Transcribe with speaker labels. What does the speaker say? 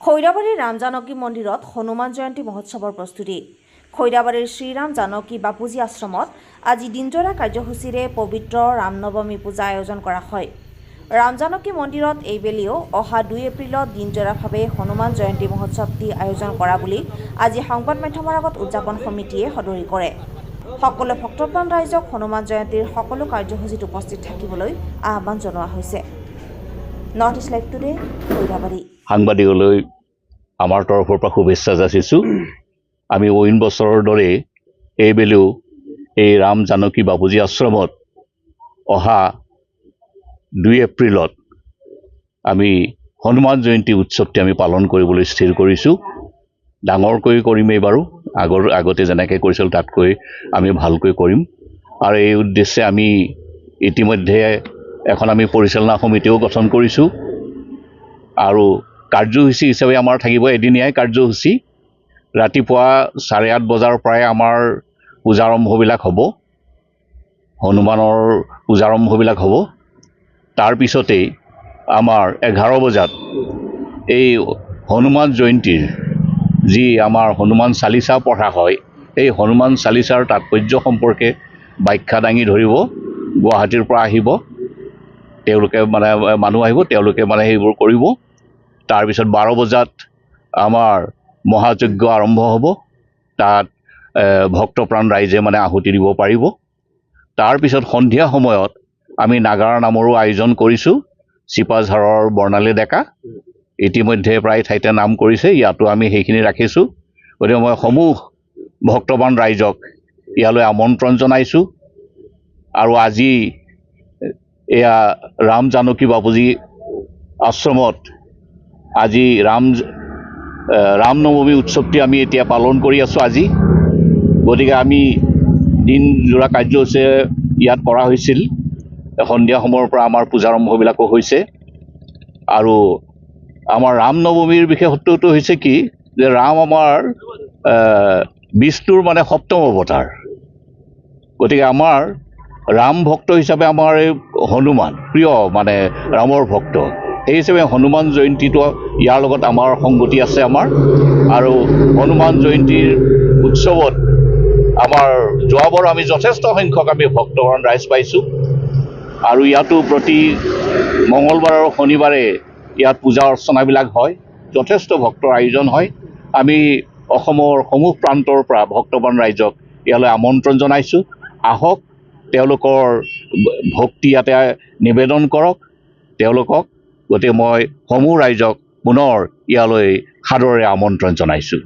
Speaker 1: খৈৰাবাৰীৰ ৰাম জানকী মন্দিৰত হনুমান জয়ন্তী মহোৎসৱৰ প্ৰস্তুতি। খৈৰাবাৰীৰ শ্ৰীৰাম জানকী বাপুজী আশ্ৰমত আজি দিনজোৰা কাৰ্যসূচীৰে পবিত্ৰ ৰামনৱমী পূজা আয়োজন কৰা হয়। ৰাম জানকী মন্দিৰত এইবেলিও অহা 2 এপ্ৰিলত দিনজোৰাভাৱে হনুমান জয়ন্তী মহোৎসৱটি আয়োজন কৰা বুলি আজি সংবাদ মাধ্যমৰ আগত উদযাপন সমিতিয়ে সদৰি কৰে। সকলো ভক্তপ্ৰাণ ৰাইজক হনুমান জয়ন্তীৰ সকলো কাৰ্যসূচীত উপস্থিত থাকিবলৈ আহ্বান জনোৱা হৈছে। North East Live today, Khairabari.
Speaker 2: সাংবাদিকলৈ আমাৰ তৰফৰ পৰা শুভেচ্ছা যাচিছোঁ। আমি অইন বছৰৰ দৰে এইবেলিও এই ৰাম জানকী বাপুজী আশ্ৰমত অহা 2 এপ্ৰিলত আমি হনুমান জয়ন্তী উৎসৱটি আমি পালন কৰিবলৈ স্থিৰ কৰিছোঁ। ডাঙৰকৈ কৰিম এইবাৰো, আগতে যেনেকৈ কৰিছিলোঁ তাতকৈ আমি ভালকৈ কৰিম। আৰু এই উদ্দেশ্যে আমি ইতিমধ্যে এখন আমি পৰিচালনা সমিতিও গঠন কৰিছোঁ। আৰু কাৰ্যসূচী হিচাপে আমাৰ থাকিব এদিনীয়াই কাৰ্যসূচী। ৰাতিপুৱা 8:30 বজাৰ পৰাই আমাৰ পূজাৰম্ভবিলাক হ'ব, হনুমানৰ পূজাৰম্ভবিলাক হ'ব। তাৰপিছতেই আমাৰ 11 বজাত এই হনুমান জয়ন্তীৰ যি আমাৰ হনুমান চালিচা পঢ়া হয়, এই হনুমান চালিচাৰ তাৎপৰ্য সম্পৰ্কে ব্যাখ্যা দাঙি ধৰিব। গুৱাহাটীৰ পৰা আহিব তেওঁলোকে, মানুহ আহিব, তেওঁলোকে সেইবোৰ কৰিব। তাৰপিছত 12 বজাত আমাৰ মহাযজ্ঞ আৰম্ভ হ'ব। তাত ভক্তপ্ৰাণ ৰাইজে আহুতি দিব পাৰিব। তাৰপিছত সন্ধিয়া সময়ত আমি নাগাৰা নামৰো আয়োজন কৰিছোঁ। চিপাঝাৰৰ বৰ্ণালী ডেকা ইতিমধ্যে প্ৰায় ঠাইতে নাম কৰিছে, ইয়াতো আমি সেইখিনি ৰাখিছোঁ। গতিকে মই সমূহ ভক্তপ্ৰাণ ৰাইজক ইয়ালৈ আমন্ত্ৰণ জনাইছোঁ। আৰু আজি এয়া ৰাম জানকী বাপুজী আশ্ৰমত আজি ৰামনৱমী উৎসৱটি আমি এতিয়া পালন কৰি আছোঁ আজি। গতিকে আমি দিনজোৰা কাৰ্যসূচী ইয়াত কৰা হৈছিল। সন্ধিয়া সময়ৰ পৰা আমাৰ পূজাৰম্ভবিলাকো হৈছে। আৰু আমাৰ ৰামনৱমীৰ বিশেষত্বটো হৈছে কি, যে ৰাম আমাৰ বিষ্ণুৰ 7ম অৱতাৰ। গতিকে আমাৰ ৰাম ভক্ত হিচাপে আমাৰ এই হনুমান প্ৰিয়, ৰামৰ ভক্ত। সেই হিচাপে হনুমান জয়ন্তীটো ইয়াৰ লগত আমাৰ সংগতি আছে আমাৰ। আৰু হনুমান জয়ন্তীৰ উৎসৱত আমাৰ যোৱাবাৰ আমি যথেষ্ট সংখ্যক আমি ভক্তগণ ৰাইজ পাইছোঁ। আৰু ইয়াতো প্ৰতি মঙলবাৰ আৰু শনিবাৰে ইয়াত পূজা অৰ্চনাবিলাক হয়, যথেষ্ট ভক্তৰ আয়োজন হয়। আমি অসমৰ সমূহ প্ৰান্তৰ পৰা ভক্তবান ৰাইজক ইয়ালৈ আমন্ত্ৰণ জনাইছোঁ। আহক, তেওঁলোকৰ ভক্তি ইয়াতে নিবেদন কৰক তেওঁলোকক। গতিকে মই সমূহ ৰাইজক পুনৰ ইয়ালৈ সাদৰেৰে আমন্ত্ৰণ জনাইছোঁ।